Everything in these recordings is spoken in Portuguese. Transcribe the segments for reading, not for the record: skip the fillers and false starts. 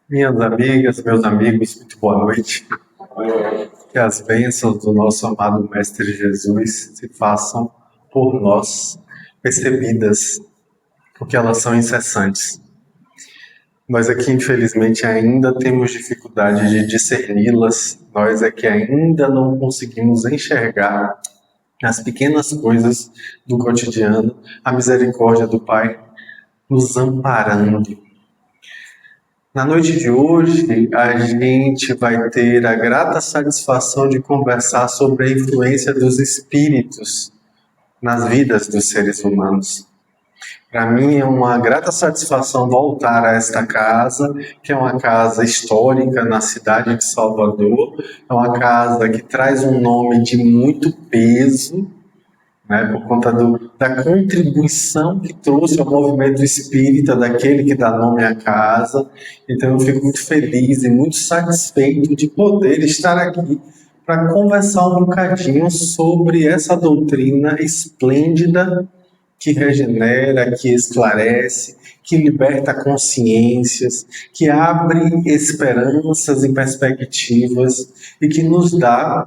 Minhas amigas, meus amigos, muito boa noite. Que as bênçãos do nosso amado Mestre Jesus se façam por nós percebidas, porque elas são incessantes. Nós aqui, infelizmente, ainda temos dificuldade de discerni-las, nós é que ainda não conseguimos enxergar as pequenas coisas do cotidiano, a misericórdia do Pai nos amparando. Na noite de hoje, a gente vai ter a grata satisfação de conversar sobre a influência dos espíritos nas vidas dos seres humanos. Para mim é uma grata satisfação voltar a esta casa, que é uma casa histórica na cidade de Salvador, é uma casa que traz um nome de muito peso, por conta da contribuição que trouxe ao movimento espírita, daquele que dá nome à casa. Então eu fico muito feliz e muito satisfeito de poder estar aqui para conversar um bocadinho sobre essa doutrina esplêndida que regenera, que esclarece, que liberta consciências, que abre esperanças e perspectivas e que nos dá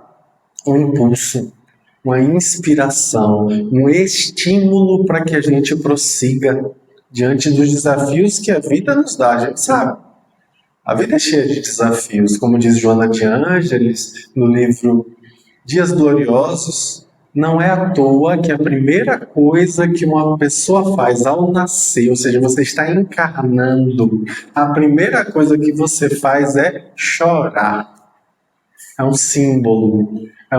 um impulso, uma inspiração, um estímulo para que a gente prossiga diante dos desafios que a vida nos dá. A gente sabe, a vida é cheia de desafios, como diz Joana de Ângeles no livro Dias Gloriosos. Não é à toa que a primeira coisa que uma pessoa faz ao nascer, ou seja, você está encarnando, a primeira coisa que você faz é chorar. É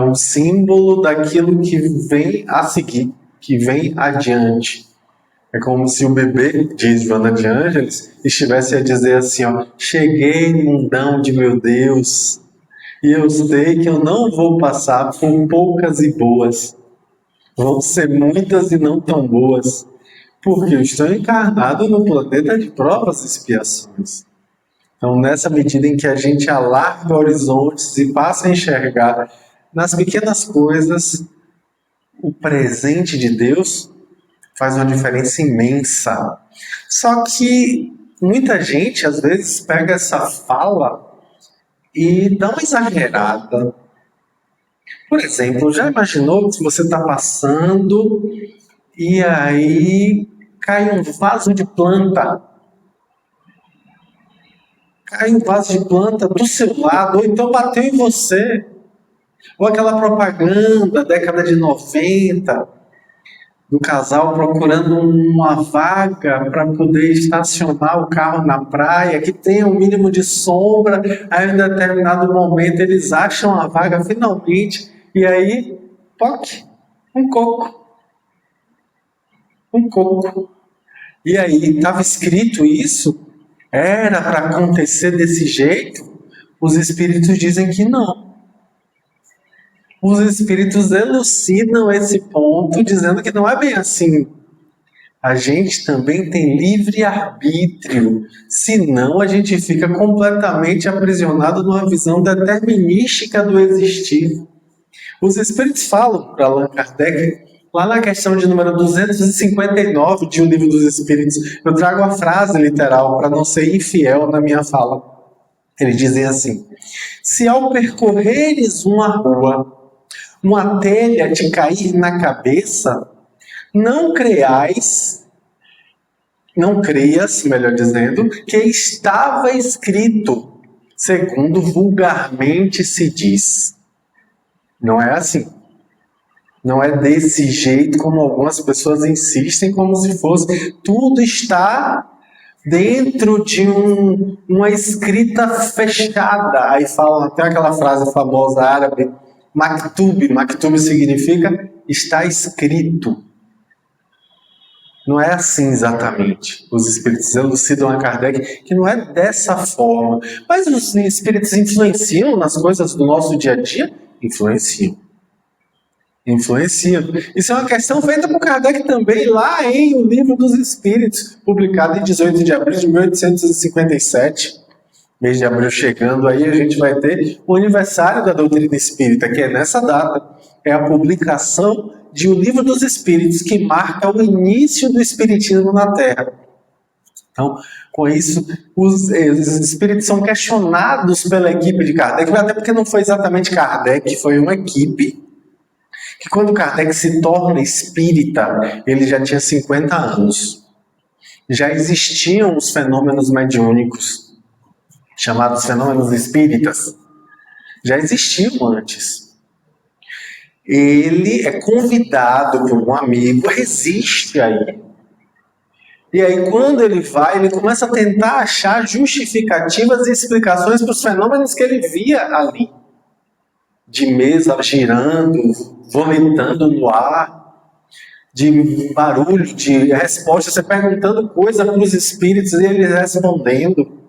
um símbolo daquilo que vem a seguir, que vem adiante. É como se o bebê, diz Joana de Ângeles, estivesse a dizer assim, cheguei, mundão de meu Deus, e eu sei que eu não vou passar por poucas e boas. Vão ser muitas e não tão boas, porque eu estou encarnado no planeta de provas e expiações. Então, nessa medida em que a gente alarga horizontes e passa a enxergar nas pequenas coisas, o presente de Deus faz uma diferença imensa. Só que muita gente, às vezes, pega essa fala e dá uma exagerada. Por exemplo, já imaginou que você está passando e aí cai um vaso de planta? Cai um vaso de planta do seu lado, ou então bateu em você. Ou aquela propaganda, década de 90, do casal procurando uma vaga para poder estacionar o carro na praia, que tenha um mínimo de sombra, aí em determinado momento eles acham a vaga finalmente, e aí, toque, um coco. E aí, estava escrito isso? Era para acontecer desse jeito? Os espíritos dizem que não. Os espíritos elucidam esse ponto, dizendo que não é bem assim. A gente também tem livre-arbítrio, senão a gente fica completamente aprisionado numa visão determinística do existir. Os espíritos falam para Allan Kardec, lá na questão de número 259 de O Livro dos Espíritos, eu trago a frase literal para não ser infiel na minha fala. Eles dizem assim: se ao percorreres uma rua, uma telha te cair na cabeça, não creias, melhor dizendo, que estava escrito, segundo vulgarmente se diz. Não é assim. Não é desse jeito como algumas pessoas insistem, como se fosse. Tudo está dentro de uma escrita fechada. Aí falam até aquela frase famosa árabe, maktub. Maktub significa está escrito. Não é assim exatamente. Os espíritos elucidam a Kardec que não é dessa forma. Mas os espíritos influenciam nas coisas do nosso dia a dia? Influenciam. Isso é uma questão feita por Kardec também lá em O Livro dos Espíritos, publicado em 18 de abril de 1857. Mês de abril chegando aí, a gente vai ter o aniversário da doutrina espírita, que é nessa data. É a publicação de O Livro dos Espíritos, que marca o início do espiritismo na Terra. Então, com isso, os espíritos são questionados pela equipe de Kardec, até porque não foi exatamente Kardec, foi uma equipe que quando Kardec se torna espírita, ele já tinha 50 anos. Já existiam os fenômenos mediúnicos, chamados fenômenos espíritas, já existiam antes. Ele é convidado por um amigo, resiste aí. E aí, quando ele vai, ele começa a tentar achar justificativas e explicações para os fenômenos que ele via ali. De mesa girando, vomitando no ar, de barulho, de resposta, você perguntando coisa para os espíritos e eles respondendo.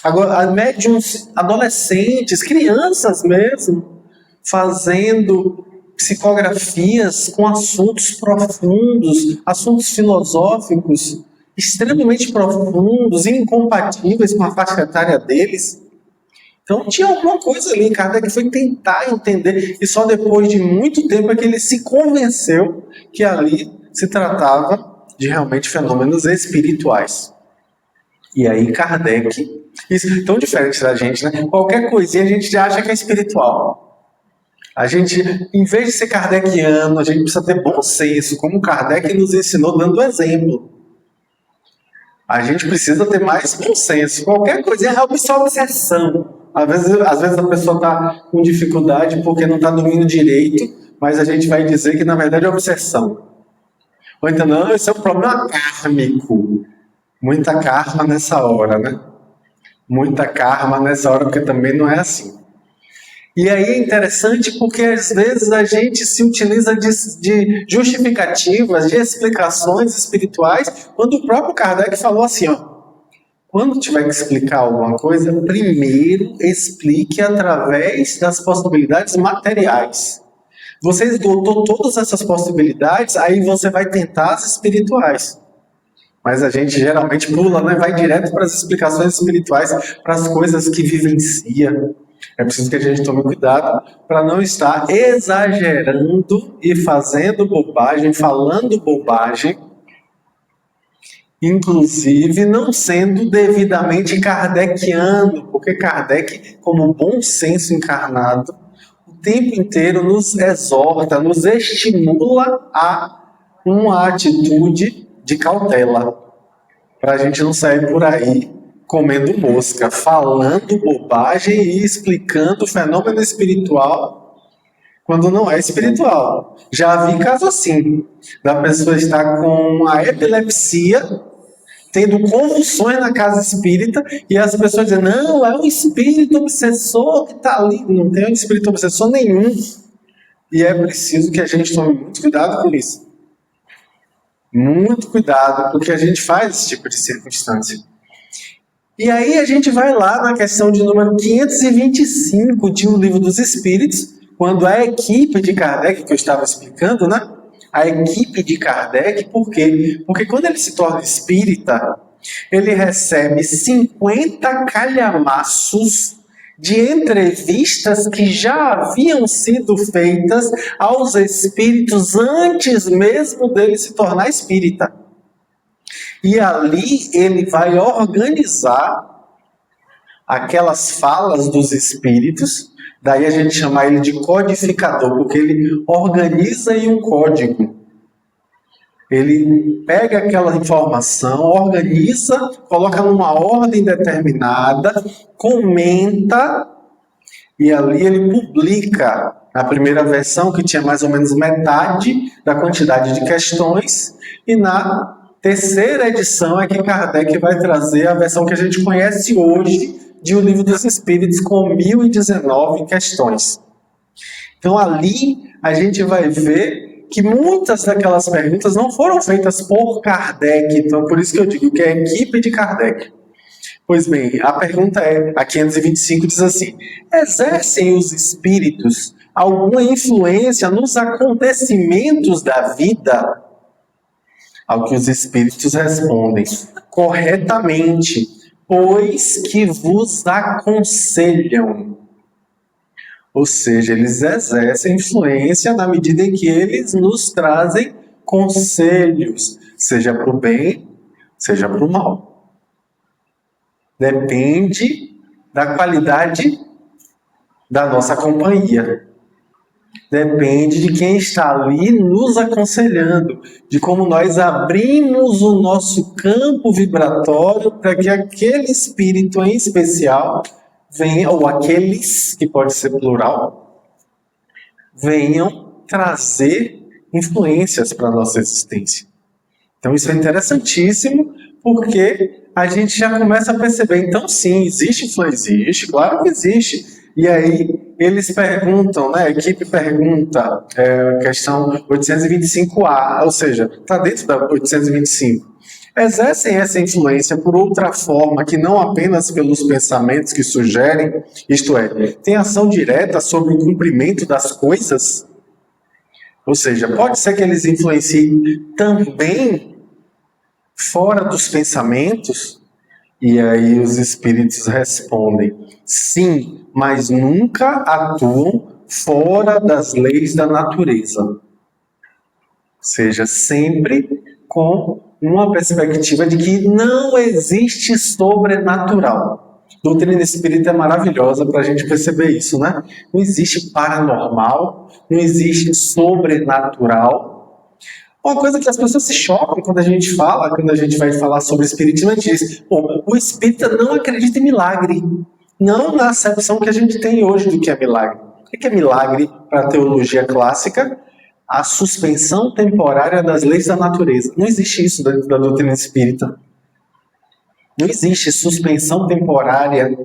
Agora, médiuns adolescentes, crianças mesmo, fazendo psicografias com assuntos profundos, assuntos filosóficos extremamente profundos e incompatíveis com a faixa etária deles. Então tinha alguma coisa ali, Kardec foi tentar entender, e só depois de muito tempo é que ele se convenceu que ali se tratava de realmente fenômenos espirituais. E aí Kardec, isso tão diferente da gente, né? Qualquer coisinha a gente já acha que é espiritual. A gente, em vez de ser kardeciano, a gente precisa ter bom senso, como Kardec nos ensinou dando exemplo. A gente precisa ter mais bom senso. Qualquer coisa é obsessão. Às vezes a pessoa está com dificuldade porque não está dormindo direito, mas a gente vai dizer que na verdade é obsessão. Ou então, não, esse é um problema kármico. Muita karma nessa hora, né? Muita karma nessa hora, porque também não é assim. E aí é interessante porque às vezes a gente se utiliza de justificativas, de explicações espirituais, quando o próprio Kardec falou assim, ó, quando tiver que explicar alguma coisa, primeiro explique através das possibilidades materiais. Você esgotou todas essas possibilidades, aí você vai tentar as espirituais. Mas a gente geralmente pula, né? Vai direto para as explicações espirituais, para as coisas que vivencia. É preciso que a gente tome cuidado para não estar exagerando e fazendo bobagem, falando bobagem, inclusive não sendo devidamente kardeciano, porque Kardec, como bom senso encarnado, o tempo inteiro nos exorta, nos estimula a uma atitude de cautela, para a gente não sair por aí comendo mosca, falando bobagem e explicando o fenômeno espiritual quando não é espiritual. Já vi casos assim, da pessoa estar com uma epilepsia, tendo convulsões na casa espírita, e as pessoas dizem, não, é um espírito obsessor que está ali. Não tem um espírito obsessor nenhum. E é preciso que a gente tome muito cuidado com isso. Muito cuidado, porque a gente faz esse tipo de circunstância. E aí a gente vai lá na questão de número 525 de O Livro dos Espíritos, quando a equipe de Kardec, que eu estava explicando, né? A equipe de Kardec, por quê? Porque quando ele se torna espírita, ele recebe 50 calhamaços de entrevistas que já haviam sido feitas aos espíritos antes mesmo dele se tornar espírita. E ali ele vai organizar aquelas falas dos espíritos, daí a gente chama ele de codificador, porque ele organiza em um código. Ele pega aquela informação, organiza, coloca numa ordem determinada, comenta, e ali ele publica a primeira versão, que tinha mais ou menos metade da quantidade de questões, e na terceira edição é que Kardec vai trazer a versão que a gente conhece hoje de O Livro dos Espíritos, com 1019 questões. Então ali a gente vai ver que muitas daquelas perguntas não foram feitas por Kardec, então por isso que eu digo que é a equipe de Kardec. Pois bem, a pergunta é, a 525 diz assim, exercem os espíritos alguma influência nos acontecimentos da vida? Ao que os espíritos respondem, corretamente, pois que vos aconselham. Ou seja, eles exercem influência na medida em que eles nos trazem conselhos, seja para o bem, seja para o mal. Depende da qualidade da nossa companhia. Depende de quem está ali nos aconselhando, de como nós abrimos o nosso campo vibratório para que aquele espírito em especial venha, ou aqueles, que pode ser plural, venham trazer influências para a nossa existência. Então isso é interessantíssimo, porque a gente já começa a perceber, então sim, existe influência, existe, claro que existe. E aí eles perguntam, né, a equipe pergunta, questão 825A, ou seja, está dentro da 825. Exercem essa influência por outra forma, que não apenas pelos pensamentos que sugerem, isto é, tem ação direta sobre o cumprimento das coisas? Ou seja, pode ser que eles influenciem também fora dos pensamentos? E aí os espíritos respondem, sim, mas nunca atuam fora das leis da natureza. Ou seja, sempre com uma perspectiva de que não existe sobrenatural. A doutrina espírita é maravilhosa para a gente perceber isso, né? Não existe paranormal, não existe sobrenatural. Uma coisa que as pessoas se chocam quando a gente fala, quando a gente vai falar sobre espiritismo, a gente diz, o espírita não acredita em milagre. Não na acepção que a gente tem hoje do que é milagre. O que é milagre para a teologia clássica? A suspensão temporária das leis da natureza. Não existe isso dentro da doutrina espírita. Não existe suspensão temporária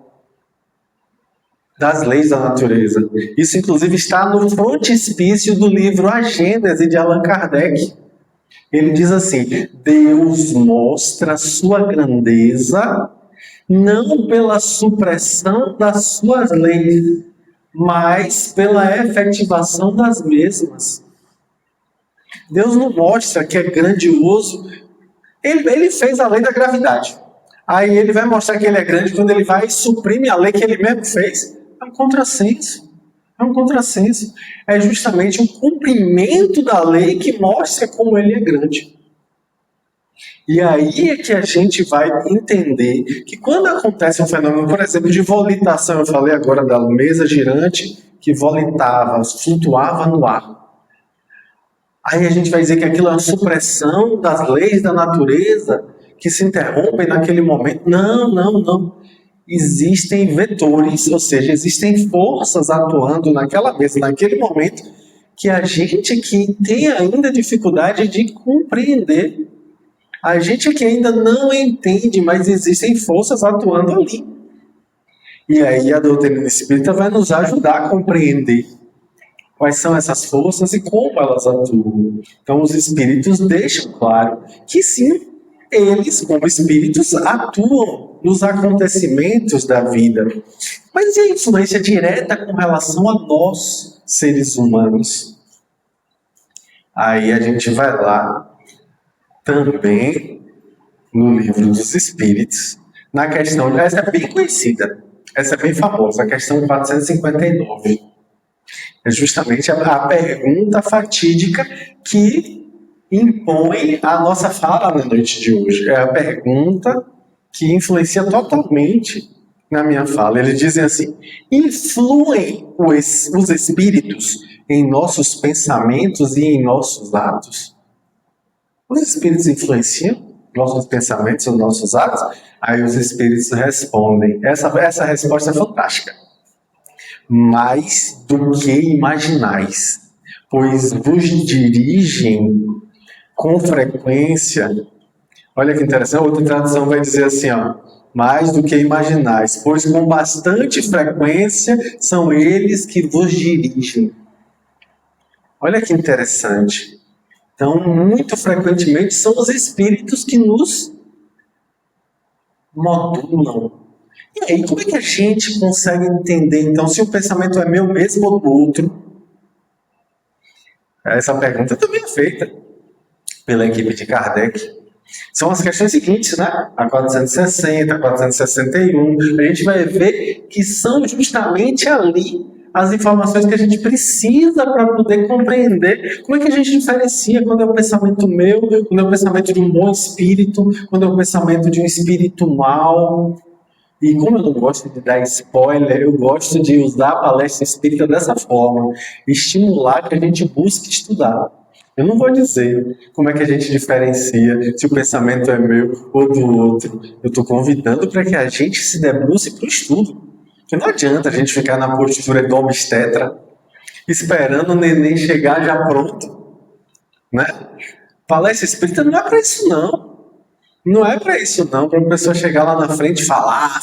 das leis da natureza. Isso, inclusive, está no frontispício do livro A Gênese, de Allan Kardec. Ele diz assim, Deus mostra sua grandeza não pela supressão das suas leis, mas pela efetivação das mesmas. Deus não mostra que é grandioso. Ele fez a lei da gravidade. Aí ele vai mostrar que ele é grande quando ele vai e suprime a lei que ele mesmo fez. É um contrassenso. É um contrassenso. É justamente um cumprimento da lei que mostra como ele é grande. E aí é que a gente vai entender que quando acontece um fenômeno, por exemplo, de volitação, eu falei agora da mesa girante que volitava, flutuava no ar. Aí a gente vai dizer que aquilo é uma supressão das leis da natureza que se interrompem naquele momento. Não. Existem vetores, ou seja, existem forças atuando naquela mesa, naquele momento, que a gente que tem ainda dificuldade de compreender. A gente que ainda não entende, mas existem forças atuando ali. E aí a doutrina espírita vai nos ajudar a compreender quais são essas forças e como elas atuam. Então os espíritos deixam claro que sim, eles, como espíritos, atuam nos acontecimentos da vida. Mas e a influência direta com relação a nós, seres humanos? Aí a gente vai lá, também, no livro dos Espíritos, na questão, essa é bem conhecida, essa é bem famosa, a questão 459. É justamente a pergunta fatídica que impõe a nossa fala na noite de hoje. É a pergunta que influencia totalmente na minha fala. Eles dizem assim, influem os espíritos em nossos pensamentos e em nossos atos? Os espíritos influenciam nossos pensamentos ou nossos atos? Aí os espíritos respondem. Essa resposta é fantástica. Mais do que imaginais, pois vos dirigem com frequência. Olha que interessante, outra tradução vai dizer assim, ó, mais do que imaginais, pois com bastante frequência são eles que vos dirigem. Olha que interessante. Então, muito frequentemente são os espíritos que nos modulam. E aí, como é que a gente consegue entender, então, se o pensamento é meu mesmo ou do outro? Essa pergunta também é feita pela equipe de Kardec. São as questões seguintes, né? A 460, a 461. A gente vai ver que são justamente ali as informações que a gente precisa para poder compreender como é que a gente diferencia quando é o pensamento meu, quando é o pensamento de um bom espírito, quando é o pensamento de um espírito mau. E como eu não gosto de dar spoiler, eu gosto de usar a palestra espírita dessa forma, estimular que a gente busque estudar. Eu não vou dizer como é que a gente diferencia se o pensamento é meu ou do outro. Eu estou convidando para que a gente se debruce para o estudo. Porque não adianta a gente ficar na postura do obstetra, esperando o neném chegar já pronto. Né? Palestra espírita não é para isso, não. Não é para isso, não. Para a pessoa chegar lá na frente e falar,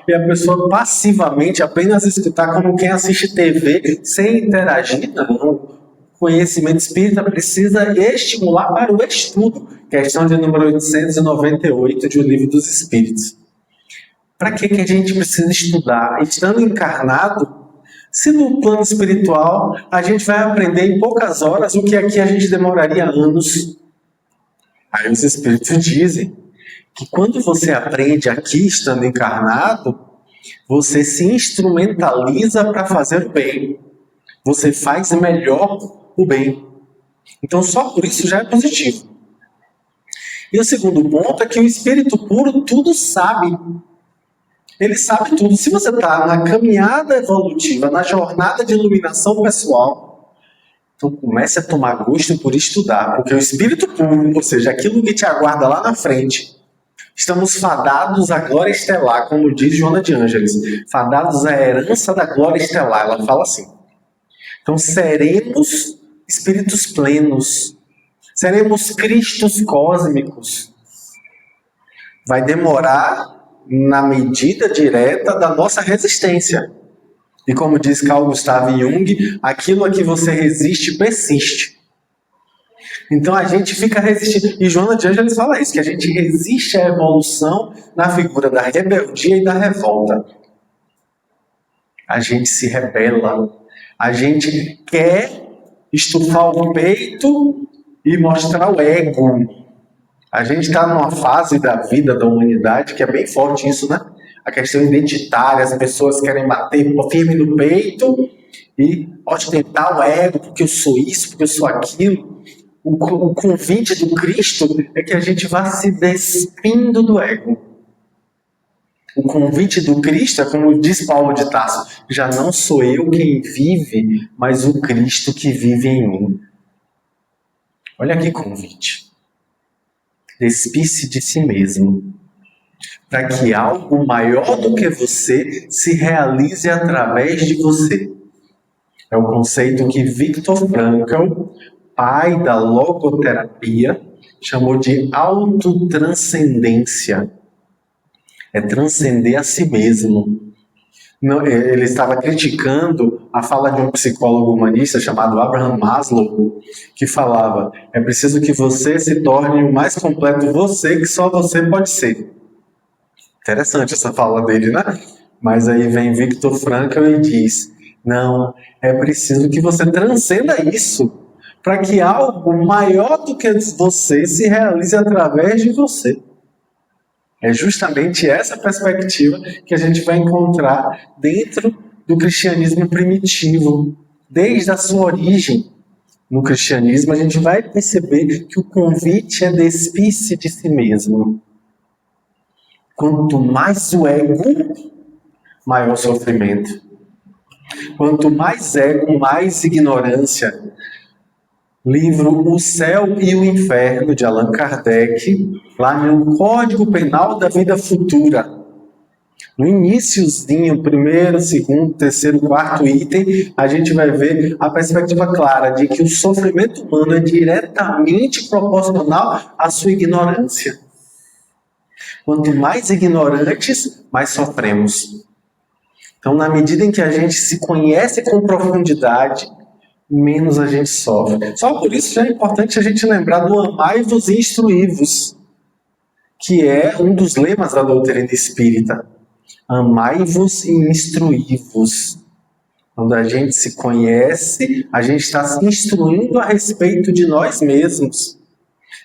e a pessoa passivamente apenas escutar como quem assiste TV, sem interagir, não. Conhecimento espírita precisa estimular para o estudo. Questão de número 898 de O Livro dos Espíritos. Para que a gente precisa estudar? Estando encarnado, se no plano espiritual a gente vai aprender em poucas horas o que aqui a gente demoraria anos. Aí os espíritos dizem que quando você aprende aqui, estando encarnado, você se instrumentaliza para fazer o bem. Você faz melhor o bem. Então só por isso já é positivo. E o segundo ponto é que o espírito puro tudo sabe. Ele sabe tudo. Se você está na caminhada evolutiva, na jornada de iluminação pessoal, então comece a tomar gosto por estudar, porque o espírito puro, ou seja, aquilo que te aguarda lá na frente, estamos fadados à glória estelar, como diz Joana de Ângeles, fadados à herança da glória estelar. Ela fala assim. Então seremos espíritos plenos, seremos Cristos cósmicos. Vai demorar na medida direta da nossa resistência. E como diz Carl Gustav Jung, aquilo a que você resiste persiste. Então a gente fica resistindo. E Joana de Ângeles fala isso, que a gente resiste à evolução na figura da rebeldia e da revolta. A gente se rebela. A gente quer estufar o peito e mostrar o ego. A gente está numa fase da vida da humanidade que é bem forte isso, né? A questão identitária, as pessoas querem bater firme no peito e ostentar o ego, porque eu sou isso, porque eu sou aquilo. O convite do Cristo é que a gente vá se despindo do ego. O convite do Cristo é como diz Paulo de Tarso, já não sou eu quem vive, mas o Cristo que vive em mim. Olha que convite. Despisse de si mesmo, para que algo maior do que você se realize através de você. É o conceito que Viktor Frankl, pai da logoterapia, chamou de autotranscendência. É transcender a si mesmo. Não, ele estava criticando a fala de um psicólogo humanista chamado Abraham Maslow, que falava, é preciso que você se torne o mais completo você que só você pode ser. Interessante essa fala dele, né? Mas aí vem Viktor Frankl e diz, não, é preciso que você transcenda isso, para que algo maior do que você se realize através de você. É justamente essa perspectiva que a gente vai encontrar dentro do cristianismo primitivo. Desde a sua origem no cristianismo, a gente vai perceber que o convite é despir-se de si mesmo. Quanto mais o ego, maior sofrimento. Quanto mais ego, mais ignorância. Livro O Céu e o Inferno, de Allan Kardec, lá no Código Penal da Vida Futura. No iniciozinho, primeiro, segundo, terceiro, quarto item, a gente vai ver a perspectiva clara de que o sofrimento humano é diretamente proporcional à sua ignorância. Quanto mais ignorantes, mais sofremos. Então, na medida em que a gente se conhece com profundidade, menos a gente sofre. Só por isso já é importante a gente lembrar do amai-vos e instruí-vos, que é um dos lemas da doutrina espírita. Amai-vos e instruí-vos. Quando a gente se conhece, a gente está se instruindo a respeito de nós mesmos.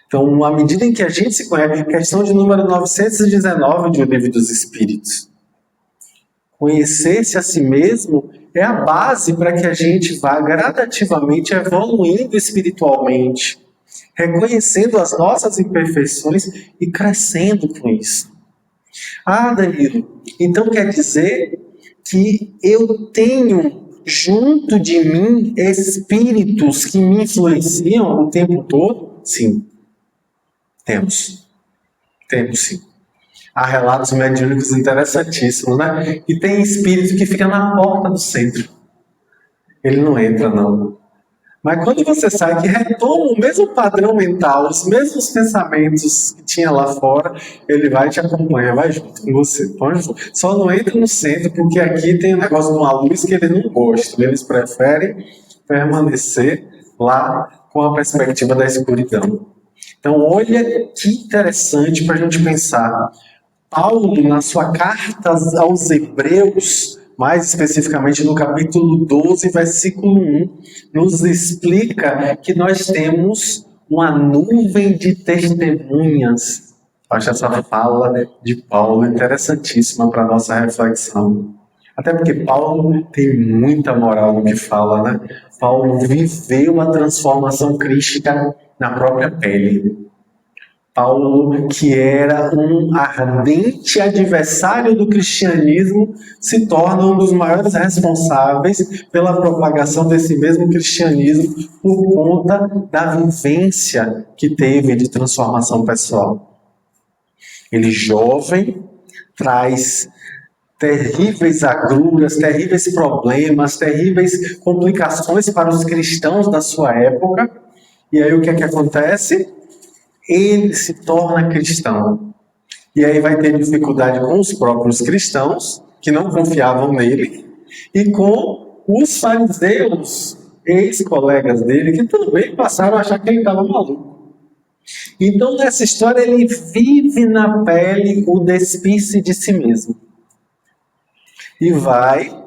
Então, à medida em que a gente se conhece, questão de número 919 de O Livro dos Espíritos. Conhecer-se a si mesmo é a base para que a gente vá gradativamente evoluindo espiritualmente, reconhecendo as nossas imperfeições e crescendo com isso. Ah, Danilo, então quer dizer que eu tenho junto de mim espíritos que me influenciam o tempo todo? Sim, temos. Temos sim. Há relatos mediúnicos interessantíssimos, né? E tem espírito que fica na porta do centro. Ele não entra, não. Mas quando você sai, que retoma o mesmo padrão mental, os mesmos pensamentos que tinha lá fora, ele vai e te acompanha, vai junto com você. Pode junto. Só não entra no centro, porque aqui tem um negócio de uma luz que eles não gostam. Eles preferem permanecer lá com a perspectiva da escuridão. Então, olha que interessante para a gente pensar. Paulo, na sua carta aos Hebreus, mais especificamente no capítulo 12, versículo 1, nos explica que nós temos uma nuvem de testemunhas. Acho essa fala de Paulo interessantíssima para a nossa reflexão. Até porque Paulo tem muita moral no que fala, né? Paulo viveu a transformação crística na própria pele. Paulo, que era um ardente adversário do cristianismo, se torna um dos maiores responsáveis pela propagação desse mesmo cristianismo por conta da vivência que teve de transformação pessoal. Ele, jovem, traz terríveis agruras, terríveis problemas, terríveis complicações para os cristãos da sua época. E aí o que é que acontece? Ele se torna cristão. E aí vai ter dificuldade com os próprios cristãos, que não confiavam nele, e com os fariseus, ex-colegas dele, que também passaram a achar que ele estava maluco. Então, nessa história, ele vive na pele o despir-se de si mesmo. E vai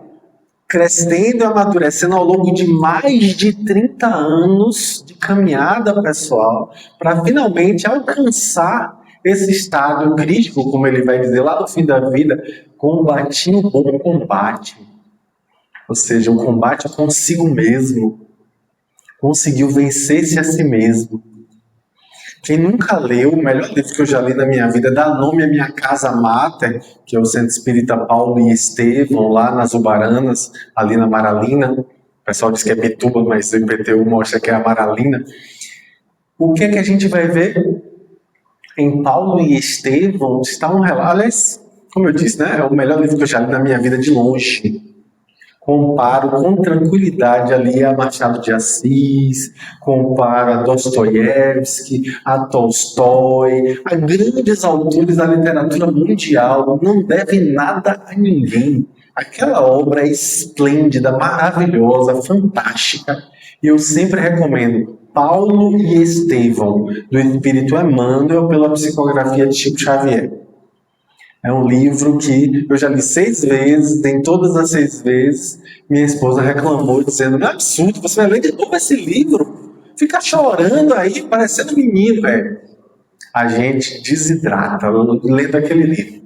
crescendo e amadurecendo ao longo de mais de 30 anos de caminhada pessoal, para finalmente alcançar esse estado crítico, como ele vai dizer lá no fim da vida, combati o bom combate. Ou seja, o combate consigo mesmo. Conseguiu vencer-se a si mesmo. Quem nunca leu, o melhor livro que eu já li na minha vida, dá nome à minha casa mater, que é o Centro Espírita Paulo e Estevão, lá nas Ubaranas, ali na Amaralina. O pessoal diz que é Bituba, mas o IPTU mostra que é Amaralina. O que é que a gente vai ver? Em Paulo e Estevão está um relato. Aliás, como eu disse, né, é o melhor livro que eu já li na minha vida de longe. Comparo com tranquilidade ali a Machado de Assis, comparo a Dostoiévski, a Tolstói, a grandes autores da literatura mundial. Não deve nada a ninguém. Aquela obra é esplêndida, maravilhosa, fantástica. E eu sempre recomendo Paulo e Estevão, do Espírito Emmanuel, pela psicografia de Chico Xavier. É um livro que eu já li 6 vezes, em todas as 6 vezes, minha esposa reclamou, dizendo, não é absurdo, você vai ler de novo esse livro? Fica chorando aí, parecendo menino, velho. A gente desidrata lendo aquele livro.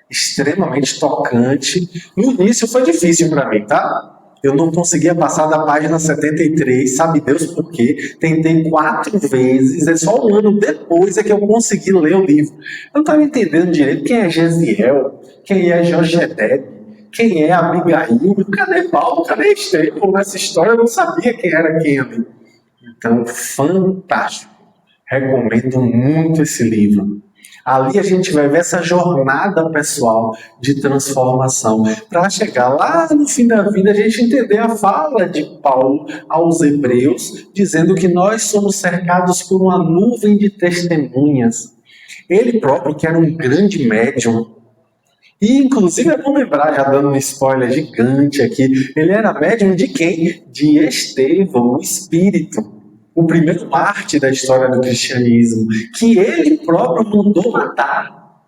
Extremamente tocante. No início foi difícil para mim, tá? Eu não conseguia passar da página 73, sabe Deus por quê? Tentei 4 vezes, é só um ano depois é que eu consegui ler o livro. Eu não estava entendendo direito quem é Gesiel, quem é Jochebed, quem é Abigail, cadê Paulo, cadê Estevão nessa história? Eu não sabia quem era quem ali. Então, fantástico. Recomendo muito esse livro. Ali a gente vai ver essa jornada pessoal de transformação, para chegar lá no fim da vida a gente entender a fala de Paulo aos Hebreus, dizendo que nós somos cercados por uma nuvem de testemunhas. Ele próprio, que era um grande médium, e inclusive é bom lembrar, já dando um spoiler gigante aqui, ele era médium de quem? De Estevão, o Espírito. O primeiro mártir da história do cristianismo, que ele próprio mandou matar.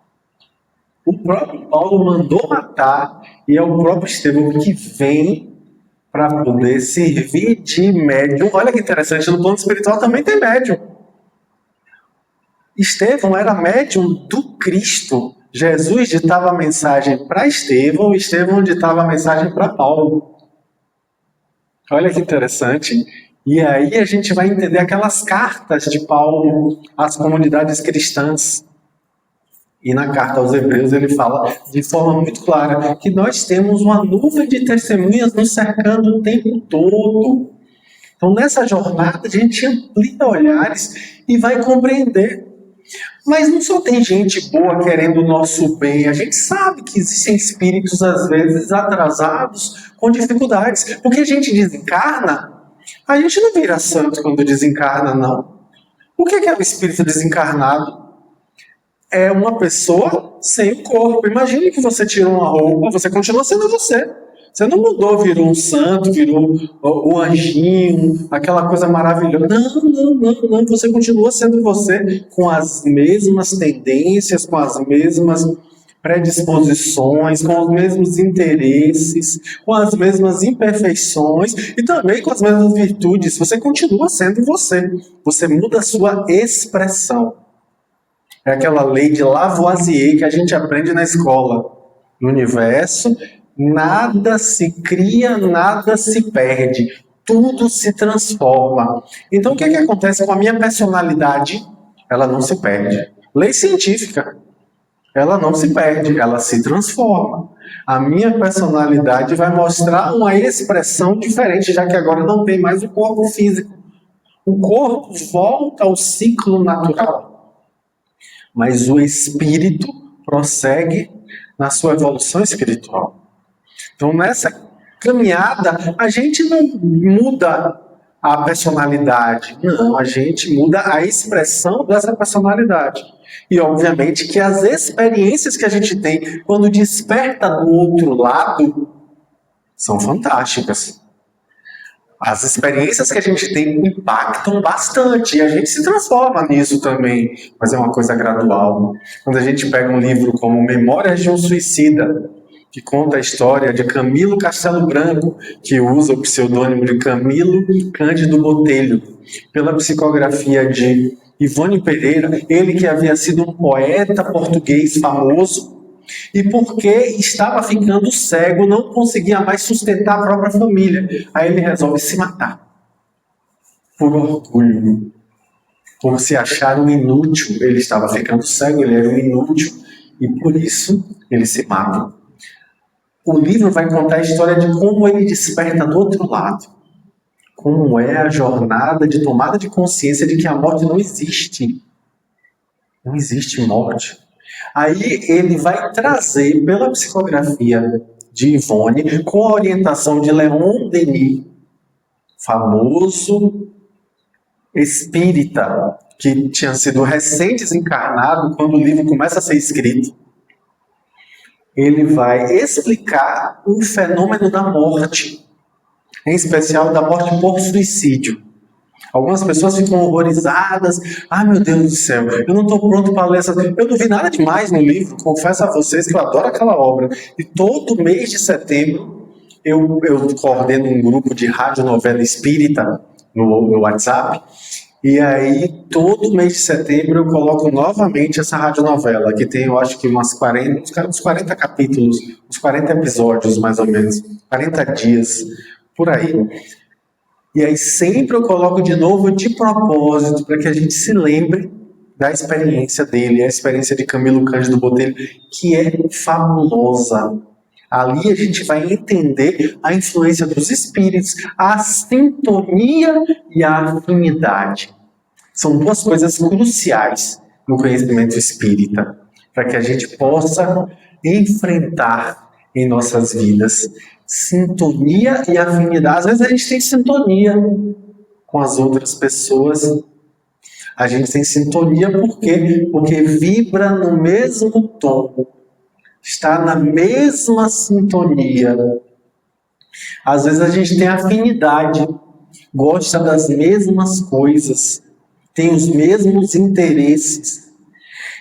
O próprio Paulo mandou matar, e é o próprio Estevão que vem para poder servir de médium. Olha que interessante, no plano espiritual também tem médium. Estevão era médium do Cristo. Jesus ditava a mensagem para Estevão, e Estevão ditava a mensagem para Paulo. Olha que interessante. E aí a gente vai entender aquelas cartas de Paulo às comunidades cristãs. E na carta aos Hebreus ele fala de forma muito clara que nós temos uma nuvem de testemunhas nos cercando o tempo todo. Então nessa jornada a gente amplia olhares e vai compreender. Mas não só tem gente boa querendo o nosso bem, a gente sabe que existem espíritos às vezes atrasados com dificuldades. Porque a gente desencarna, a gente não vira santo quando desencarna, não. O que é o espírito desencarnado? É uma pessoa sem o corpo. Imagine que você tira uma roupa, você continua sendo você. Você não mudou, virou um santo, virou o anjinho, aquela coisa maravilhosa. Não. Você continua sendo você com as mesmas tendências, com as mesmas predisposições, com os mesmos interesses, com as mesmas imperfeições e também com as mesmas virtudes. Você continua sendo você. Você muda a sua expressão. É aquela lei de Lavoisier que a gente aprende na escola. No universo, nada se cria, nada se perde. Tudo se transforma. Então, o que acontece com a minha personalidade? Ela não se perde. Lei científica. Ela não se perde, ela se transforma. A minha personalidade vai mostrar uma expressão diferente, já que agora não tem mais o corpo físico. O corpo volta ao ciclo natural. Mas o espírito prossegue na sua evolução espiritual. Então, nessa caminhada, a gente não muda a personalidade. Não, a gente muda a expressão dessa personalidade. E, obviamente, que as experiências que a gente tem quando desperta do outro lado são fantásticas. As experiências que a gente tem impactam bastante e a gente se transforma nisso também, mas é uma coisa gradual. Quando a gente pega um livro como Memórias de um Suicida, que conta a história de Camilo Castelo Branco, que usa o pseudônimo de Camilo Cândido Botelho, pela psicografia de Ivone Pereira, ele que havia sido um poeta português famoso, e porque estava ficando cego, não conseguia mais sustentar a própria família. Aí ele resolve se matar. Por orgulho. Por se achar um inútil. Ele estava ficando cego, ele era um inútil. E por isso ele se mata. O livro vai contar a história de como ele desperta do outro lado. Como é a jornada de tomada de consciência de que a morte não existe. Não existe morte. Aí ele vai trazer, pela psicografia de Ivone, com a orientação de Leon Denis, famoso espírita, que tinha sido recém-desencarnado quando o livro começa a ser escrito. Ele vai explicar o fenômeno da morte, em especial da morte por suicídio. Algumas pessoas ficam horrorizadas. Ah, meu Deus do céu, eu não estou pronto para ler essa... Eu não vi nada demais no livro, confesso a vocês que eu adoro aquela obra. E todo mês de setembro eu coordeno um grupo de radionovela espírita no WhatsApp. E aí, todo mês de setembro eu coloco novamente essa radionovela, que tem, eu acho que uns 40 capítulos, uns 40 episódios mais ou menos, 40 dias, por aí. E aí sempre eu coloco de novo de propósito para que a gente se lembre da experiência dele, a experiência de Camilo Cândido Botelho, que é fabulosa. Ali a gente vai entender a influência dos espíritos, a sintonia e a afinidade. São duas coisas cruciais no conhecimento espírita, para que a gente possa enfrentar em nossas vidas sintonia e afinidade. Às vezes a gente tem sintonia com as outras pessoas. A gente tem sintonia por quê? Porque vibra no mesmo tom. Está na mesma sintonia. Às vezes a gente tem afinidade. Gosta das mesmas coisas. Tem os mesmos interesses.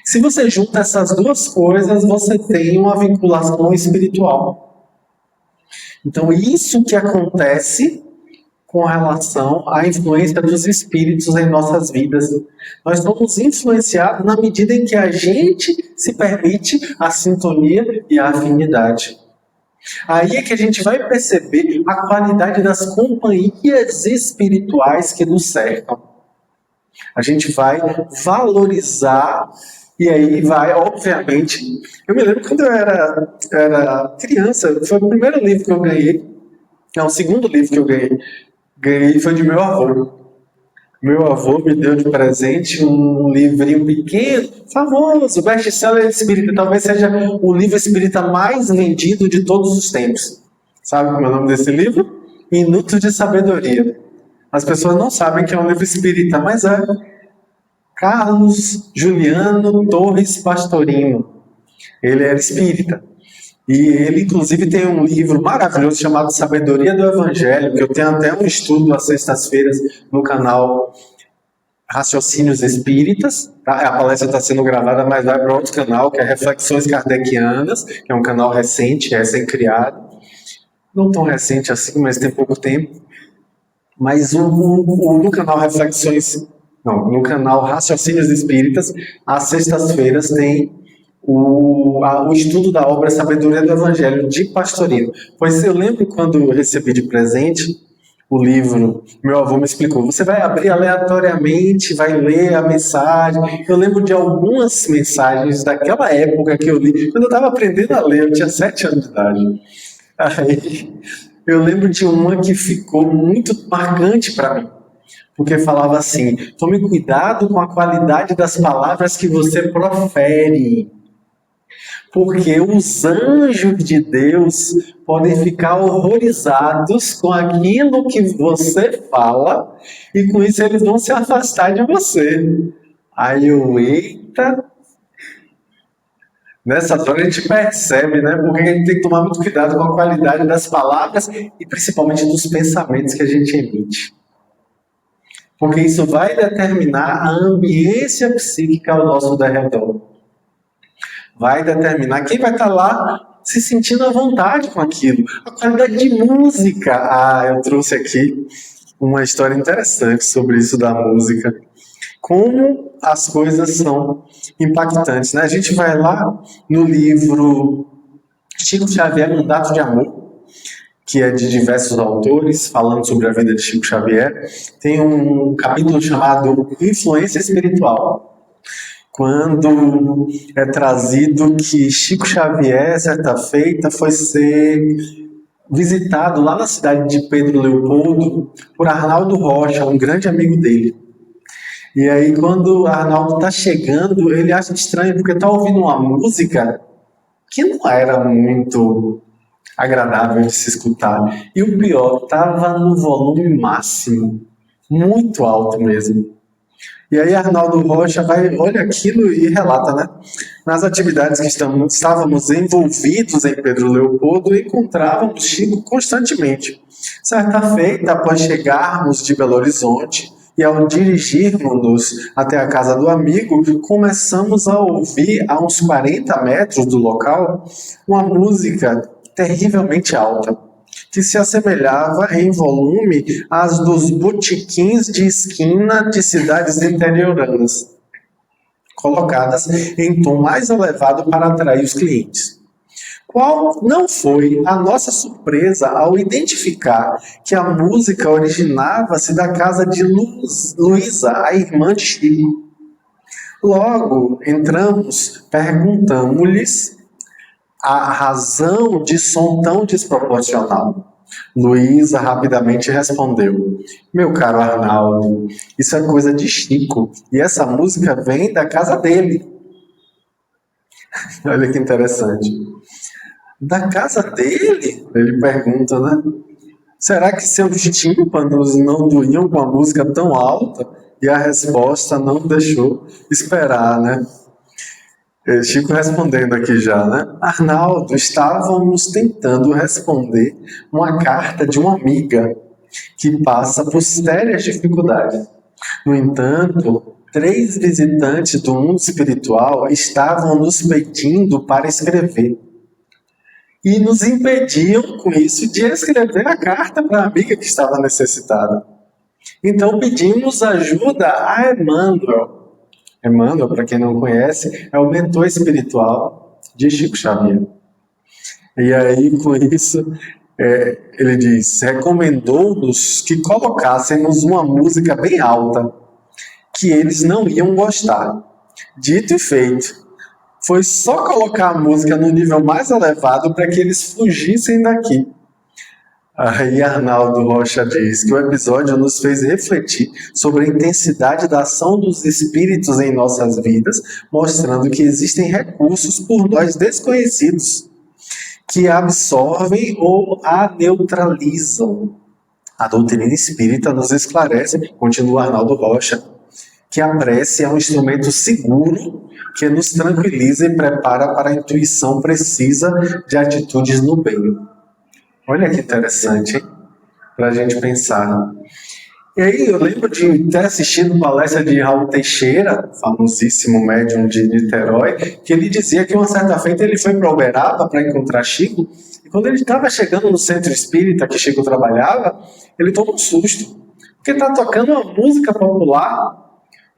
Se você junta essas duas coisas, você tem uma vinculação espiritual. Então, isso que acontece com relação à influência dos espíritos em nossas vidas. Nós somos influenciados na medida em que a gente se permite a sintonia e a afinidade. Aí é que a gente vai perceber a qualidade das companhias espirituais que nos cercam. A gente vai valorizar E aí vai, obviamente. Eu me lembro quando eu era criança, foi o primeiro livro que eu ganhei. Não, o segundo livro que eu ganhei. Ganhei foi de meu avô. Meu avô me deu de presente um livrinho pequeno, famoso, best-seller espírita. Talvez seja o livro espírita mais vendido de todos os tempos. Sabe como é o nome desse livro? Minutos de Sabedoria. As pessoas não sabem que é um livro espírita, mas é Carlos Juliano Torres Pastorino. Ele era espírita. E ele, inclusive, tem um livro maravilhoso chamado Sabedoria do Evangelho, que eu tenho até um estudo às sextas-feiras no canal Raciocínios Espíritas. Tá? A palestra está sendo gravada, mas vai para outro canal, que é Reflexões Kardecianas, que é um canal recente, recém-criado. Não tão recente assim, mas tem pouco tempo. Mas no canal Reflexões... Não, no canal Raciocínios Espíritas, às sextas-feiras tem o estudo da obra Sabedoria do Evangelho, de Pastorino. Pois eu lembro quando eu recebi de presente o livro, meu avô me explicou, você vai abrir aleatoriamente, vai ler a mensagem. Eu lembro de algumas mensagens daquela época que eu li, quando eu estava aprendendo a ler, eu tinha 7 anos de idade. Aí, eu lembro de uma que ficou muito marcante para mim. Porque falava assim, tome cuidado com a qualidade das palavras que você profere. Porque os anjos de Deus podem ficar horrorizados com aquilo que você fala e com isso eles vão se afastar de você. Aí eu, eita... Nessa hora a gente percebe, né? Porque a gente tem que tomar muito cuidado com a qualidade das palavras e principalmente dos pensamentos que a gente emite. Porque isso vai determinar a ambiência psíquica ao nosso derredor. Vai determinar quem vai estar lá se sentindo à vontade com aquilo. A qualidade de música. Eu trouxe aqui uma história interessante sobre isso da música. Como as coisas são impactantes, né? A gente vai lá no livro Chico Xavier, Mandato de Amor, que é de diversos autores, falando sobre a vida de Chico Xavier. Tem um capítulo chamado Influência Espiritual, quando é trazido que Chico Xavier, certa feita, foi ser visitado lá na cidade de Pedro Leopoldo por Arnaldo Rocha, um grande amigo dele. E aí, quando o Arnaldo está chegando, ele acha estranho, porque está ouvindo uma música que não era muito agradável de se escutar. E o pior, estava no volume máximo, muito alto mesmo. E aí Arnaldo Rocha olha aquilo e relata, né? Nas atividades que estávamos envolvidos em Pedro Leopoldo, encontrávamos Chico constantemente. Certa feita, após chegarmos de Belo Horizonte, e ao dirigirmos-nos até a casa do amigo, começamos a ouvir, a uns 40 metros do local, uma música terrivelmente alta, que se assemelhava em volume às dos botequins de esquina de cidades interioranas, colocadas em tom mais elevado para atrair os clientes. Qual não foi a nossa surpresa ao identificar que a música originava-se da casa de Luísa, a irmã de Chico. Logo entramos, perguntamos-lhes a razão de som tão desproporcional. Luísa rapidamente respondeu: meu caro Arnaldo, isso é coisa de Chico, e essa música vem da casa dele. Olha que interessante. Da casa dele? Ele pergunta, né? Será que seus tímpanos não doíam com a música tão alta? E a resposta não deixou esperar, né? Chico respondendo aqui já, né? Arnaldo, estávamos tentando responder uma carta de uma amiga que passa por sérias dificuldades. No entanto, 3 visitantes do mundo espiritual estavam nos pedindo para escrever. E nos impediam, com isso, de escrever a carta para a amiga que estava necessitada. Então pedimos ajuda a Emmanuel. Emmanuel, para quem não conhece, é o mentor espiritual de Chico Xavier. E aí, com isso, ele diz, recomendou-nos que colocássemos uma música bem alta, que eles não iam gostar. Dito e feito. Foi só colocar a música no nível mais elevado para que eles fugissem daqui. Aí Arnaldo Rocha diz que o episódio nos fez refletir sobre a intensidade da ação dos espíritos em nossas vidas, mostrando que existem recursos por nós desconhecidos que absorvem ou a neutralizam. A doutrina espírita nos esclarece, continua Arnaldo Rocha, que a prece é um instrumento seguro que nos tranquiliza e prepara para a intuição precisa de atitudes no bem. Olha que interessante, hein? Para a gente pensar. E aí eu lembro de ter assistido palestra de Raul Teixeira, famosíssimo médium de Niterói, que ele dizia que uma certa feita ele foi para Uberaba para encontrar Chico, e quando ele estava chegando no centro espírita que Chico trabalhava, ele tomou um susto, porque está tocando uma música popular,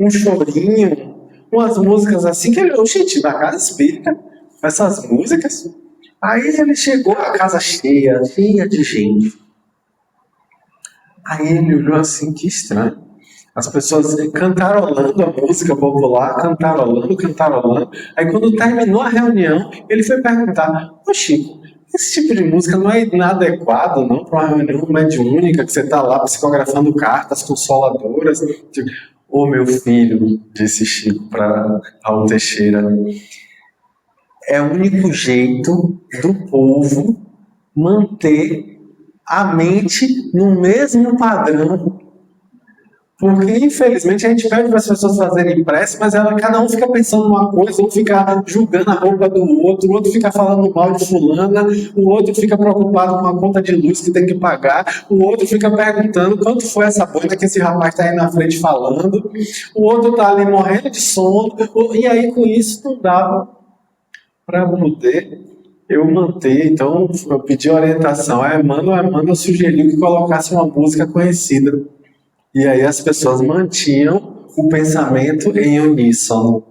um chorinho, umas músicas assim, que ele, gente, na casa espírita, essas músicas. Aí ele chegou à casa cheia de gente. Aí ele olhou assim, que estranho. As pessoas cantarolando a música popular, cantarolando. Aí quando terminou a reunião, ele foi perguntar: ô Chico, esse tipo de música não é inadequado não para uma reunião mediúnica que você está lá psicografando cartas consoladoras? Ô meu filho, disse Chico para Raul Teixeira, é o único jeito do povo manter a mente no mesmo padrão. Porque, infelizmente, a gente pede para as pessoas fazerem prece, mas cada um fica pensando uma coisa, um fica julgando a roupa do outro, o outro fica falando mal de fulana, o outro fica preocupado com a conta de luz que tem que pagar, o outro fica perguntando quanto foi essa banda que esse rapaz está aí na frente falando, o outro está ali morrendo de sono, e aí com isso não dava para poder eu manter. Então eu pedi orientação a Emmanuel sugeriu que colocasse uma música conhecida. E aí as pessoas mantinham o pensamento em uníssono.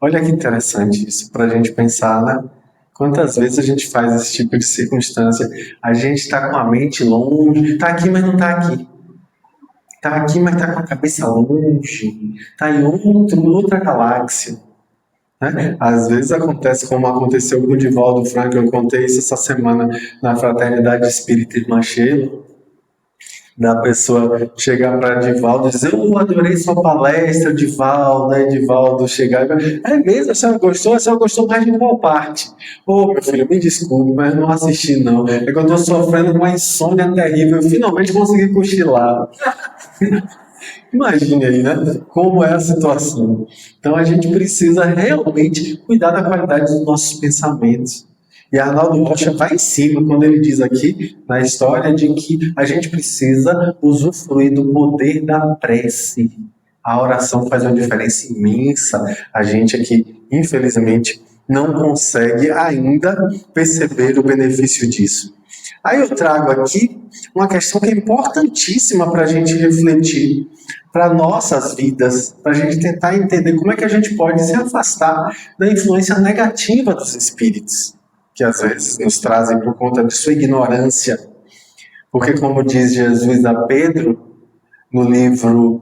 Olha que interessante isso, para a gente pensar, né? Quantas vezes a gente faz esse tipo de circunstância? A gente está com a mente longe, está aqui, mas não está aqui. Está aqui, mas está com a cabeça longe. Está em outra galáxia. Né? Às vezes acontece como aconteceu com o Divaldo Franco, eu contei isso essa semana na Fraternidade Espírita Irmã Sheila, da pessoa chegar para Divaldo e dizer: eu adorei sua palestra, Divaldo, aí Divaldo chegar e falar: é mesmo, a senhora gostou? A senhora gostou mais de qual parte? Ô, meu filho, me desculpe, mas não assisti não, é que eu estou sofrendo com uma insônia terrível, eu finalmente consegui cochilar. Imagine aí, né? Como é a situação. Então a gente precisa realmente cuidar da qualidade dos nossos pensamentos. E Arnaldo Rocha vai em cima quando ele diz aqui na história de que a gente precisa usufruir do poder da prece. A oração faz uma diferença imensa. A gente aqui, infelizmente, não consegue ainda perceber o benefício disso. Aí eu trago aqui uma questão que é importantíssima para a gente refletir para nossas vidas, para a gente tentar entender como é que a gente pode se afastar da influência negativa dos espíritos, que às vezes nos trazem por conta de sua ignorância. Porque, como diz Jesus a Pedro, no livro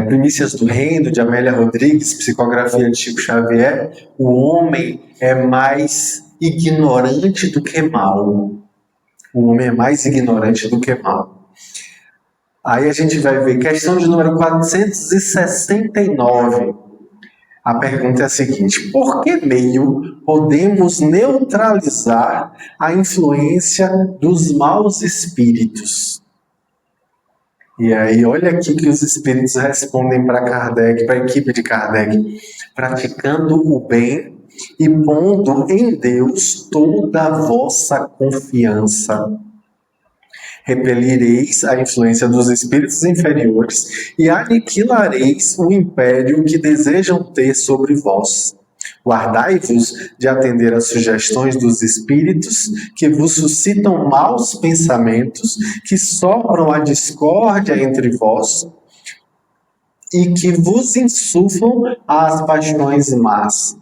Primícias do Reino, de Amélia Rodrigues, psicografia de Chico Xavier, o homem é mais ignorante do que mal. O homem é mais ignorante do que mal. Aí a gente vai ver, questão de número 469. A pergunta é a seguinte: por que meio podemos neutralizar a influência dos maus espíritos? E aí, olha aqui que os espíritos respondem para Kardec, para a equipe de Kardec: praticando o bem e pondo em Deus toda a vossa confiança. Repelireis a influência dos espíritos inferiores e aniquilareis o império que desejam ter sobre vós. Guardai-vos de atender às sugestões dos espíritos que vos suscitam maus pensamentos, que sopram a discórdia entre vós e que vos insuflam as paixões más.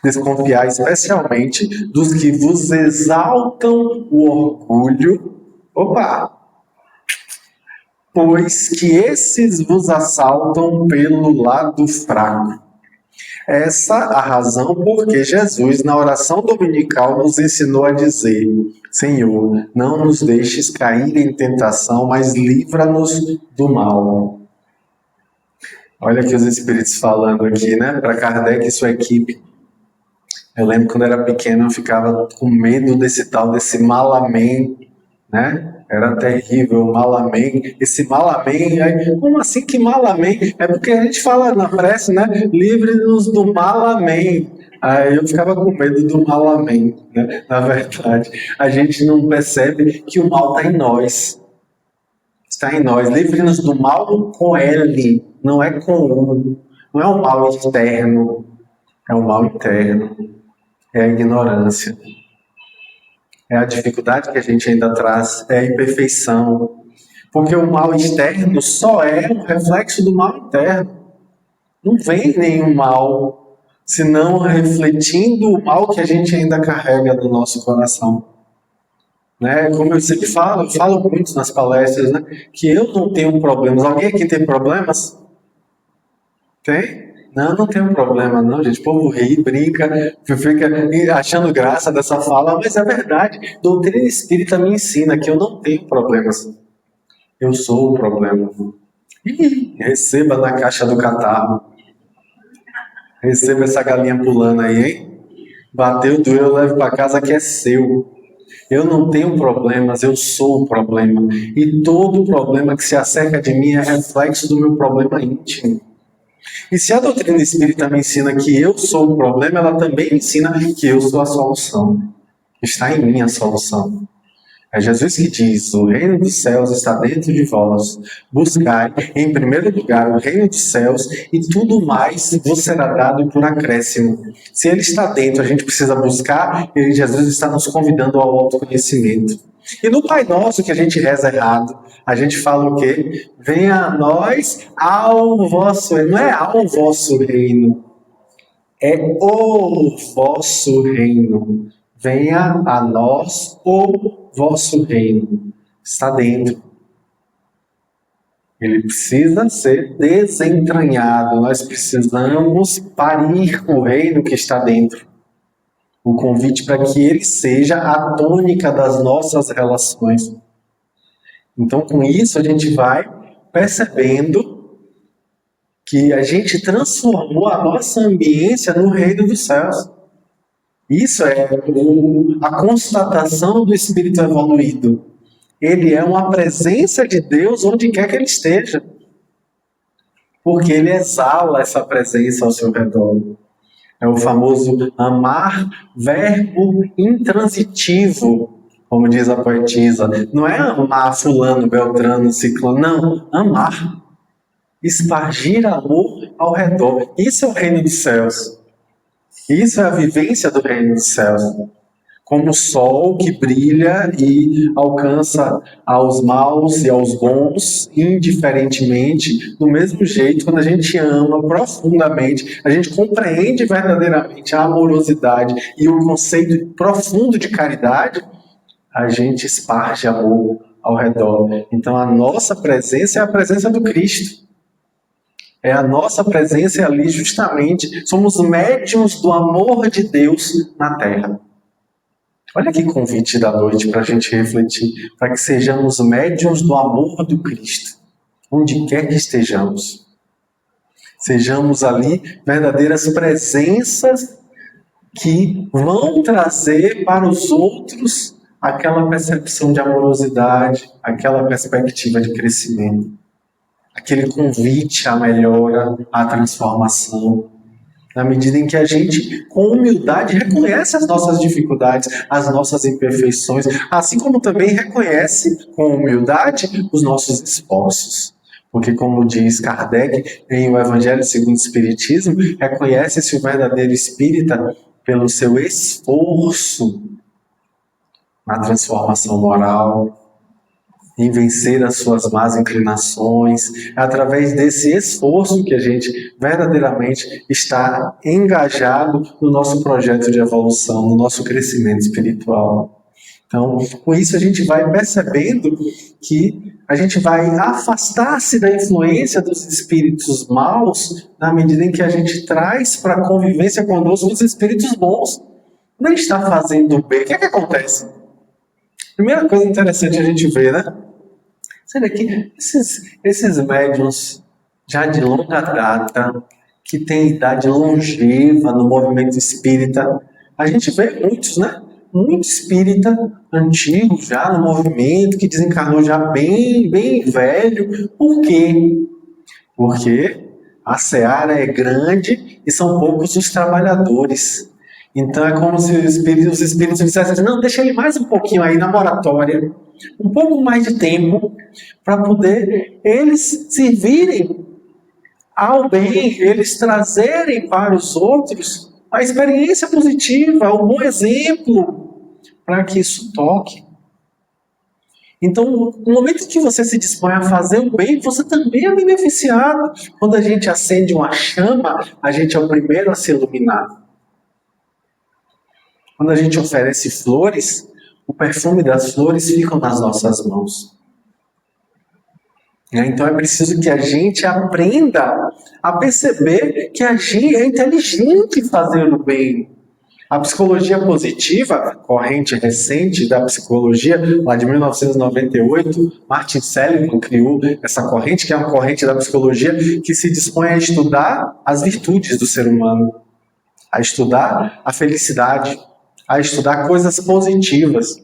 Desconfiai especialmente dos que vos exaltam o orgulho. Opa! Pois que esses vos assaltam pelo lado fraco. Essa a razão porque Jesus, na oração dominical, nos ensinou a dizer: Senhor, não nos deixes cair em tentação, mas livra-nos do mal. Olha aqui os espíritos falando aqui, né? Para Kardec e sua equipe. Eu lembro quando era pequeno, eu ficava com medo desse malamém, né? Era terrível, o malamém. Esse malamém, como assim que malamém? É porque a gente fala na prece, né? Livre-nos do malamém. Aí eu ficava com medo do malamém, né? Na verdade, a gente não percebe que o mal está em nós. Está em nós. Livre-nos do mal com L, não é com U. Não é o mal externo, é o mal interno. É a ignorância. É a dificuldade que a gente ainda traz, é a imperfeição. Porque o mal externo só é um reflexo do mal interno. Não vem nenhum mal, senão refletindo o mal que a gente ainda carrega no nosso coração. Né? Como eu sempre falo, eu falo muito nas palestras, né? Que eu não tenho problemas. Alguém aqui tem problemas? Tem? Não tem um problema não, gente. O povo ri, brinca, fica achando graça dessa fala, mas é verdade. Doutrina espírita me ensina que eu não tenho problemas. Eu sou o problema. Receba na caixa do catarro. Receba essa galinha pulando aí, hein? Bateu, doeu, leve para casa que é seu. Eu não tenho problemas, eu sou o problema. E todo problema que se acerca de mim é reflexo do meu problema íntimo. E se a doutrina espírita me ensina que eu sou o problema, ela também me ensina que eu sou a solução. Está em mim a solução. É Jesus que diz: o reino dos céus está dentro de vós. Buscai, em primeiro lugar, o reino dos céus e tudo mais vos será dado por acréscimo. Se ele está dentro, a gente precisa buscar, e Jesus está nos convidando ao autoconhecimento. E no Pai Nosso, que a gente reza errado, a gente fala o quê? Venha a nós ao vosso reino. Não é ao vosso reino, é o vosso reino. Venha a nós o vosso reino. Está dentro. Ele precisa ser desentranhado. Nós precisamos parir o reino que está dentro. O convite para que ele seja a tônica das nossas relações. Então, com isso, a gente vai percebendo que a gente transformou a nossa ambiência no reino dos céus. Isso é a constatação do espírito evoluído. Ele é uma presença de Deus onde quer que ele esteja. Porque ele exala essa presença ao seu redor. É o famoso amar, verbo intransitivo, como diz a poetisa. Não é amar fulano, beltrano, ciclano. Não, amar. Espargir amor ao redor. Isso é o reino dos céus. Isso é a vivência do reino dos céus. Como o sol que brilha e alcança aos maus e aos bons indiferentemente, do mesmo jeito, quando a gente ama profundamente, a gente compreende verdadeiramente a amorosidade e o conceito profundo de caridade, a gente esparge amor ao redor. Então a nossa presença é a presença do Cristo. É a nossa presença ali justamente, somos médiuns do amor de Deus na Terra. Olha que convite da noite para a gente refletir, para que sejamos médiuns do amor do Cristo, onde quer que estejamos. Sejamos ali verdadeiras presenças que vão trazer para os outros aquela percepção de amorosidade, aquela perspectiva de crescimento, aquele convite à melhora, à transformação. Na medida em que a gente, com humildade, reconhece as nossas dificuldades, as nossas imperfeições, assim como também reconhece com humildade os nossos esforços. Porque, como diz Kardec em O Evangelho segundo o Espiritismo, reconhece-se o verdadeiro espírita pelo seu esforço na transformação moral, em vencer as suas más inclinações, é através desse esforço que a gente verdadeiramente está engajado no nosso projeto de evolução, no nosso crescimento espiritual. Então, com isso a gente vai percebendo que a gente vai afastar-se da influência dos espíritos maus na medida em que a gente traz para a convivência conosco os espíritos bons. Não está fazendo bem. O que é que acontece? Primeira coisa interessante a gente ver, né? Será que esses médiuns já de longa data, que têm idade longeva no movimento espírita, a gente vê muitos, né? Muito espírita antigo já no movimento, que desencarnou já bem velho. Por quê? Porque a seara é grande e são poucos os trabalhadores. Então é como se os espíritos dissessem assim, não, deixa ele mais um pouquinho aí na moratória, um pouco mais de tempo, para poder eles servirem ao bem, eles trazerem para os outros a experiência positiva, o bom exemplo, para que isso toque. Então, no momento que você se dispõe a fazer o bem, você também é beneficiado. Quando a gente acende uma chama, a gente é o primeiro a se iluminar. Quando a gente oferece flores, o perfume das flores fica nas nossas mãos. Então é preciso que a gente aprenda a perceber que a gente é inteligente fazer o bem. A psicologia positiva, corrente recente da psicologia, lá de 1998, Martin Seligman criou essa corrente, que é uma corrente da psicologia que se dispõe a estudar as virtudes do ser humano, a estudar a felicidade, a estudar coisas positivas.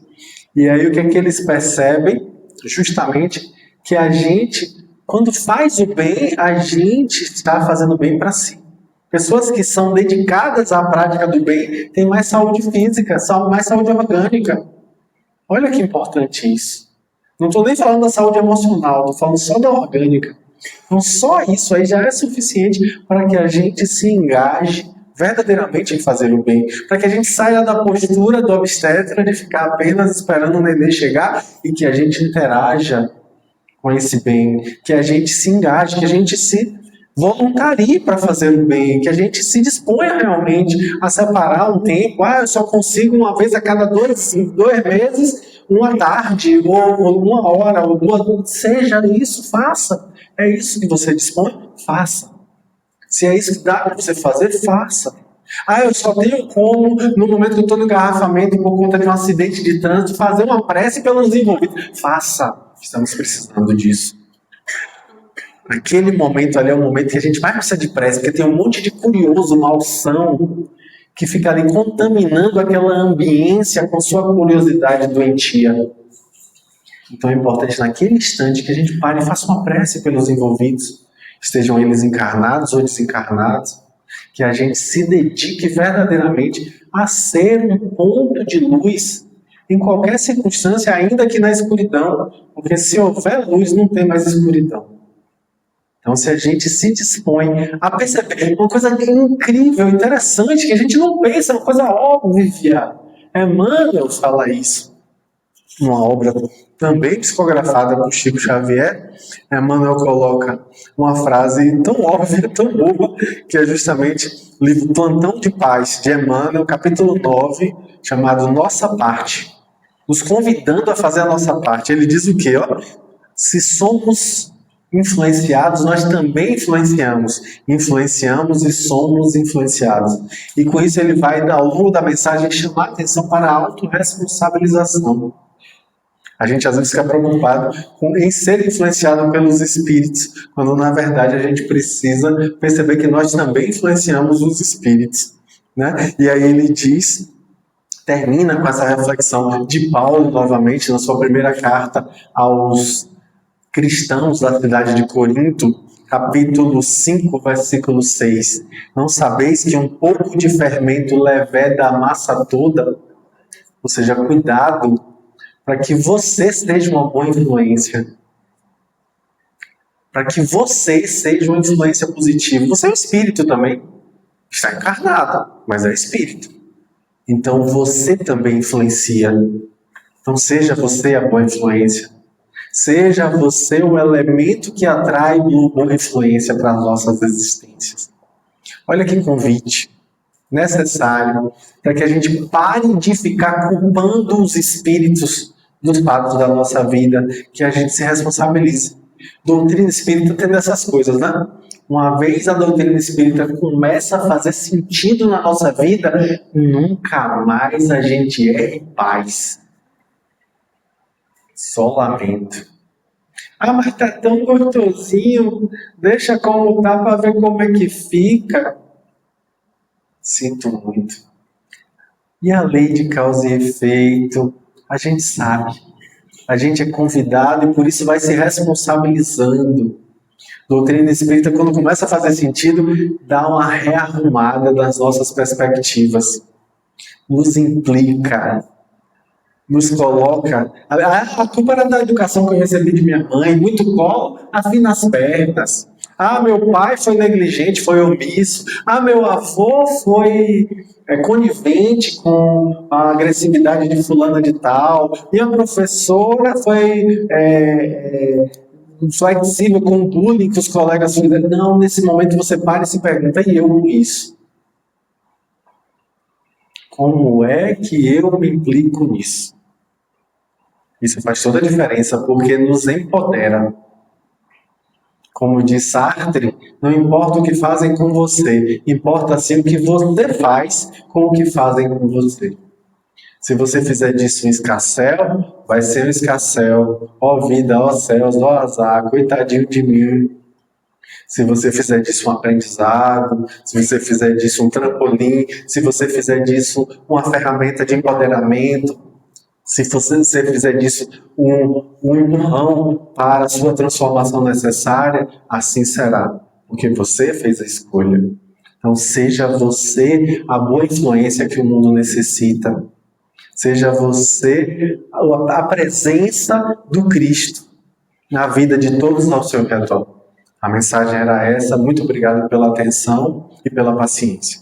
E aí o que é que eles percebem? Justamente que a gente, quando faz o bem, a gente está fazendo bem para si. Pessoas que são dedicadas à prática do bem têm mais saúde física, mais saúde orgânica. Olha que importante isso. Não estou nem falando da saúde emocional, estou falando só da orgânica. Então só isso aí já é suficiente para que a gente se engaje verdadeiramente em fazer o bem, para que a gente saia da postura do obstetra de ficar apenas esperando o neném chegar e que a gente interaja com esse bem, que a gente se engaje, que a gente se voluntarie para fazer o bem, que a gente se disponha realmente a separar um tempo. Eu só consigo uma vez a cada 2 meses, uma tarde, ou uma hora, ou duas, seja isso, faça. É isso que você dispõe? Faça. Se é isso que dá para você fazer, faça. Eu só tenho como, no momento que eu estou no engarrafamento por conta de um acidente de trânsito, fazer uma prece pelos envolvidos. Faça. Estamos precisando disso. Aquele momento ali é o momento que a gente mais precisa de prece, porque tem um monte de curioso, malsão, que fica ali contaminando aquela ambiência com sua curiosidade doentia. Então é importante naquele instante que a gente pare e faça uma prece pelos envolvidos, estejam eles encarnados ou desencarnados, que a gente se dedique verdadeiramente a ser um ponto de luz em qualquer circunstância, ainda que na escuridão, porque se houver luz não tem mais escuridão. Então, se a gente se dispõe a perceber uma coisa incrível, interessante, que a gente não pensa, é uma coisa óbvia. Emmanuel fala isso. Uma obra também psicografada por Chico Xavier, Emmanuel coloca uma frase tão óbvia, tão boba, que é justamente o livro Plantão de Paz, de Emmanuel, capítulo 9, chamado Nossa Parte. Nos convidando a fazer a nossa parte. Ele diz o quê? Se somos influenciados, nós também influenciamos. Influenciamos e somos influenciados. E com isso ele vai, ao longo da mensagem, chamar a atenção para a autorresponsabilização. A gente às vezes fica preocupado em ser influenciado pelos espíritos, quando na verdade a gente precisa perceber que nós também influenciamos os espíritos. Né? E aí ele diz, termina com essa reflexão de Paulo, novamente, na sua primeira carta aos cristãos da cidade de Corinto, capítulo 5, versículo 6. Não sabeis que um pouco de fermento leveda a massa toda? Ou seja, cuidado para que você seja uma boa influência. Para que você seja uma influência positiva. Você é um espírito também. Está encarnado, mas é espírito. Então você também influencia. Então seja você a boa influência. Seja você o elemento que atrai boa influência para as nossas existências. Olha que convite. necessário para que a gente pare de ficar culpando os espíritos dos fatos da nossa vida, que a gente se responsabilize. Doutrina espírita tem dessas coisas, né? Uma vez a doutrina espírita começa a fazer sentido na nossa vida, nunca mais a gente é em paz. Só lamento. Ah, mas tá tão gostosinho, deixa como tá para ver como é que fica. Sinto muito. E a lei de causa e efeito, a gente sabe. A gente é convidado e por isso vai se responsabilizando. Doutrina espírita, quando começa a fazer sentido, dá uma rearrumada nas nossas perspectivas. Nos implica, nos coloca. A culpa era da educação que eu recebi de minha mãe, muito colo, afina as pernas. Ah, meu pai foi negligente, foi omisso. Ah, meu avô foi conivente com a agressividade de fulana de tal. Minha professora foi flexível com o bullying que os colegas fizeram. Não, nesse momento você para e se pergunta, e eu com isso? Como é que eu me implico nisso? Isso faz toda a diferença, porque nos empodera. Como diz Sartre, não importa o que fazem com você, importa sim o que você faz com o que fazem com você. Se você fizer disso um escarcéu, vai ser um escarcéu. Ó vida, ó céus, ó azar, coitadinho de mim. Se você fizer disso um aprendizado, se você fizer disso um trampolim, se você fizer disso uma ferramenta de empoderamento, se você fizer disso um empurrão para a sua transformação necessária, assim será, porque você fez a escolha. Então seja você a boa influência que o mundo necessita. Seja você a presença do Cristo na vida de todos ao seu redor. A mensagem era essa. Muito obrigado pela atenção e pela paciência.